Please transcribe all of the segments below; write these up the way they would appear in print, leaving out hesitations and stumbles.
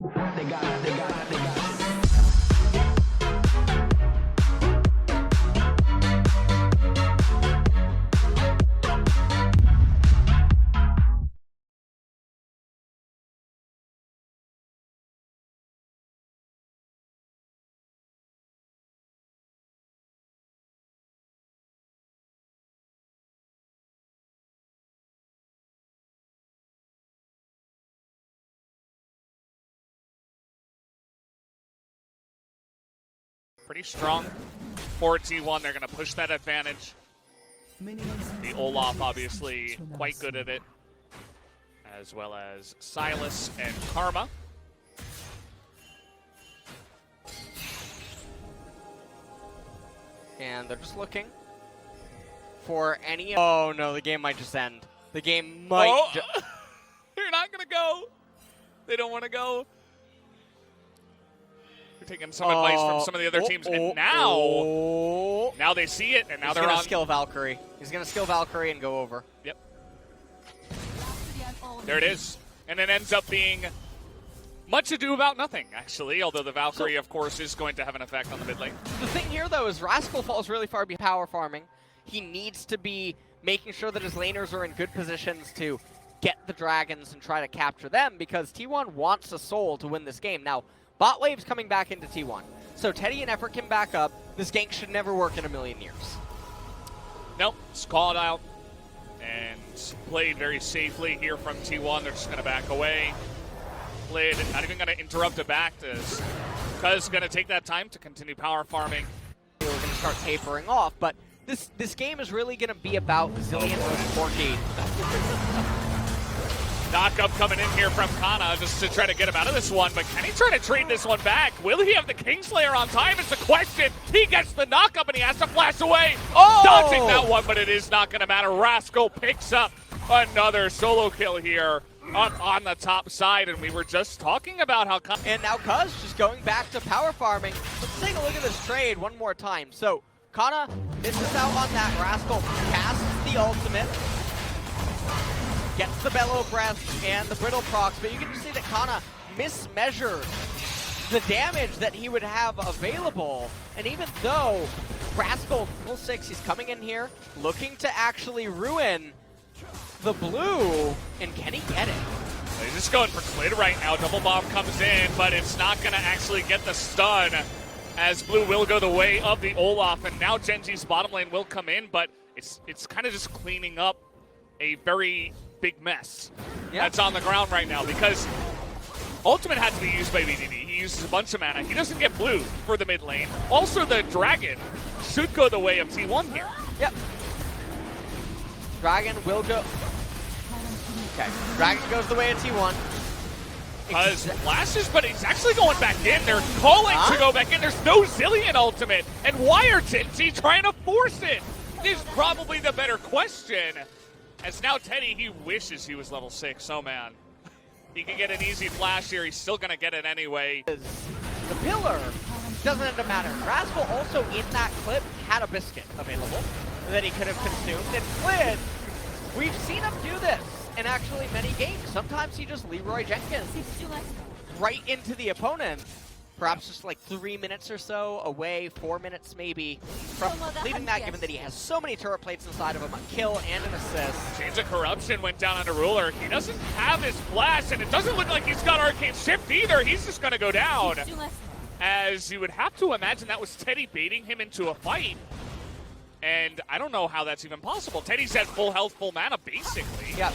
They got it. Pretty strong for T1. They're going to push that advantage. The Olaf obviously quite good at it, as well as Silas and Karma. And they're just looking for any. Oh no, the game might just end. The game might. Oh. They're not going to go. They don't want to go. They're taking some advice from some of the other teams, and now they see it, and now they're on. He's gonna skill Valkyrie. He's gonna skill Valkyrie and go over. Yep. There it is, and it ends up being much ado about nothing, actually. Although the Valkyrie, of course, is going to have an effect on the mid lane. The thing here, though, is Rascal falls really far behind power farming. He needs to be making sure that his laners are in good positions to get the dragons and try to capture them, because T1 wants a soul to win this game. Now, bot wave's coming back into T1, so Teddy and Effort can back up. This gank should never work in a million years. Nope, it's called out and played very safely here from T1. They're just going to back away. Played, not even going to interrupt a back. Cuz going to take that time to continue power farming. We're going to start tapering off, but this game is really going to be about Zillion versus Porky. Knock-up coming in here from Kana just to try to get him out of this one, but can he try to trade this one back? Will he have the Kingslayer on time is the question. He gets the knock-up and he has to flash away. Dodging that one, but it is not going to matter. Rascal picks up another solo kill here on the top side, and we were just talking about how And now Cuz just going back to power farming. Let's take a look at this trade one more time. So Kana misses out on that. Rascal casts the ultimate, gets the Bellow Breath and the Brittle procs, but you can just see that Kana mismeasured the damage that he would have available. And even though Rascal full 6, he's coming in here looking to actually ruin the blue, and can he get it? He's just going for Clit right now. Double bomb comes in, but it's not going to actually get the stun, as blue will go the way of the Olaf, and now Gen.G's bottom lane will come in, but it's kind of just cleaning up a very big mess that's on the ground right now, because ultimate had to be used by BDD. He uses a bunch of mana. He doesn't get blue for the mid lane. Also, the dragon should go the way of T1 here. Yep. Dragon will go. Okay. Dragon goes the way of T1. Cuz flashes, but he's actually going back in. They're calling to go back in. There's no Zillion ultimate. And why are Gen.G trying to force it? This is probably the better question. As now Teddy, he wishes he was level 6. Oh man. He can get an easy flash here. He's still going to get it anyway. The pillar doesn't end up mattering. Rascal also in that clip had a biscuit available that he could have consumed. And Flynn, we've seen him do this in actually many games. Sometimes he just Leroy Jenkins right into the opponent. Perhaps just like 3 minutes or so away, 4 minutes maybe, from leaving that, given that he has so many turret plates inside of him, a kill and an assist. Chains of Corruption went down on a ruler. He doesn't have his flash, and it doesn't look like he's got Arcane Shift either. He's just going to go down. As you would have to imagine that was Teddy baiting him into a fight. And I don't know how that's even possible. Teddy's at full health, full mana, basically. Yep.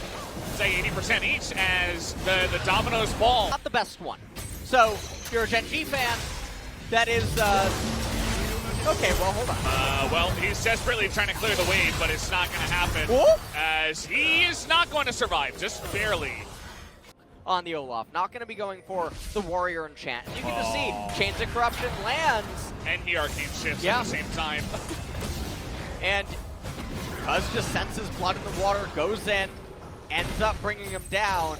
Say 80% each as the dominoes fall. Not the best one. So, if you're a Gen.G fan, that is, okay, well, hold on. Well, he's desperately trying to clear the wave, but it's not going to happen. Whoop. As he is not going to survive, just barely. On the Olaf, not going to be going for the Warrior Enchant. And you can just see, Chains of Corruption lands. And he Arcane Shifts at the same time. And Cuz just senses blood in the water, goes in, ends up bringing him down.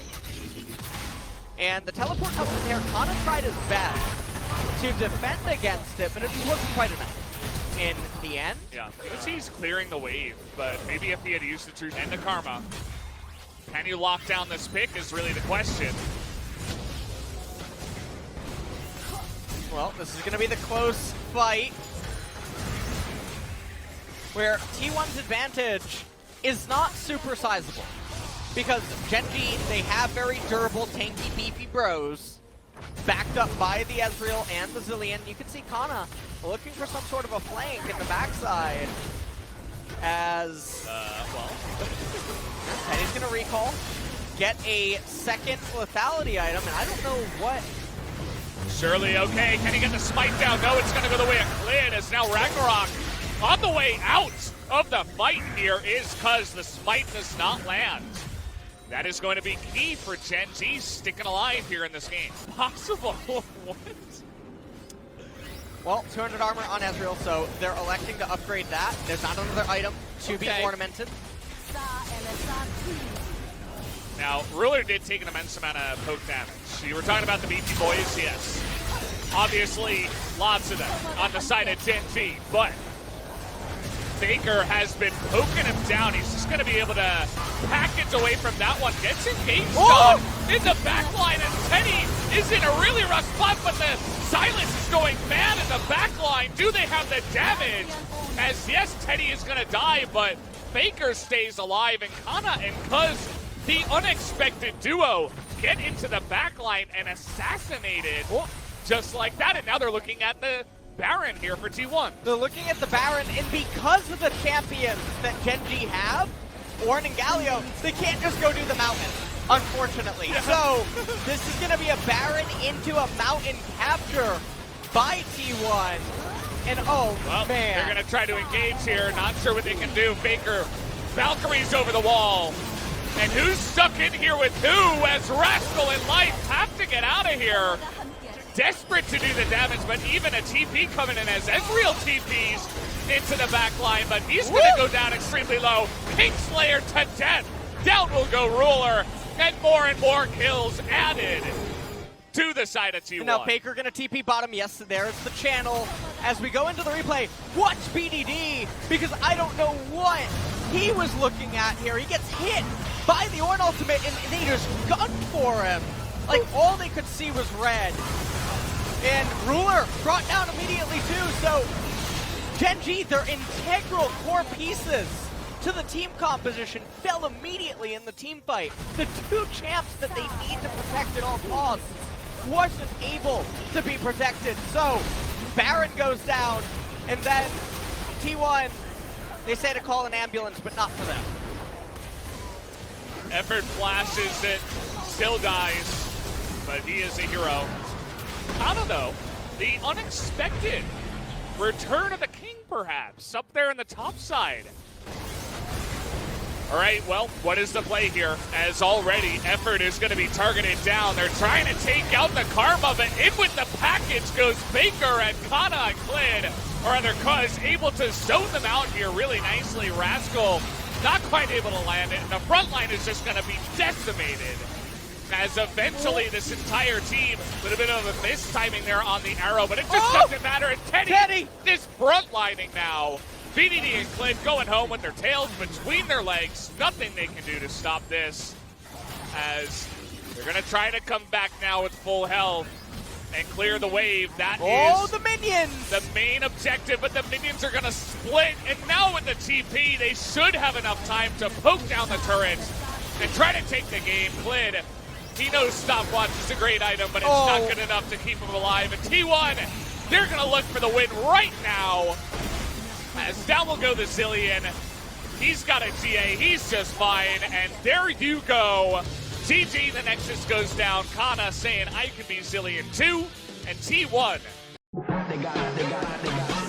And the teleport comes in here. Kana tried his best to defend against it, but it just wasn't quite enough. In the end. Yeah, you can see he's clearing the wave, but maybe if he had used the truth and the Karma, can you lock down this pick is really the question. Well, this is going to be the close fight where T1's advantage is not super sizable because Gen.G, they have very durable, tanky, beefy bros backed up by the Ezreal and the Zilean. You can see Kana looking for some sort of a flank in the backside as, Teddy's going to recall, get a second lethality item, and I don't know what. Surely okay. Can he get the smite down? No, it's going to go the way of Klid as now Ragnarok on the way out of the fight here is because the smite does not land. That is going to be key for Gen.G sticking alive here in this game. Possible. What? Well, 200 armor on Ezreal, so they're electing to upgrade that. There's not another item to be ornamented. Now, Ruler did take an immense amount of poke damage. You were talking about the beefy boys, yes. Obviously, lots of them on the side of Gen.G, but Faker has been poking him down. He's just going to be able to package away from that one. Gets engaged on in the backline, and Teddy is in a really rough spot, but the silence is going mad in the backline. Do they have the damage? As yes, Teddy is going to die, but Faker stays alive, and Kana and Cuz, the unexpected duo, get into the backline and assassinated just like that. And now they're looking at the Baron here for T1. They're looking at the Baron, and because of the champions that Gen.G have, Ornn and Galio, they can't just go do the mountain, unfortunately. Yeah. So this is going to be a Baron into a mountain capture by T1. And man. They're going to try to engage here. Not sure what they can do. Faker, Valkyrie's over the wall. And who's stuck in here with who as Rascal and Life have to get out of here? Desperate to do the damage, but even a TP coming in as Ezreal TPs into the back line, but he's going to go down extremely low. Kingslayer to death. Down will go Ruler, and more kills added to the side of T1. And now Faker going to TP bottom. Yes, there's the channel. As we go into the replay, watch BDD, because I don't know what he was looking at here. He gets hit by the Ornn ultimate, and they just gunned for him. Like, all they could see was red. And Ruler brought down immediately too, so Gen.G, their integral core pieces to the team composition fell immediately in the team fight. The two champs that they need to protect at all costs wasn't able to be protected. So Baron goes down, and then T1, they say to call an ambulance, but not for them. Effort flashes it, still dies, but he is a hero. I don't know, the unexpected return of the king, perhaps, up there in the top side. All right, well, what is the play here? As already, Effort is going to be targeted down. They're trying to take out the Karma, but in with the package goes Faker and Kana and Klid, or rather Cuz, able to zone them out here really nicely. Rascal not quite able to land it, and the front line is just going to be decimated. As eventually this entire team, with a bit of a mistiming there on the arrow, but it just doesn't matter. And Teddy is frontlining now. BDD and Klid going home with their tails between their legs. Nothing they can do to stop this. As they're going to try to come back now with full health and clear the wave. That is the minions! The main objective, but the minions are going to split. And now with the TP, they should have enough time to poke down the turrets and try to take the game. Klid, he knows stopwatch is a great item, but it's not good enough to keep him alive. And T1, they're going to look for the win right now. As down will go the Zilean. He's got a GA, he's just fine. And there you go. GG, the Nexus goes down. Kana saying, I can be Zilean too. And T1. They got it.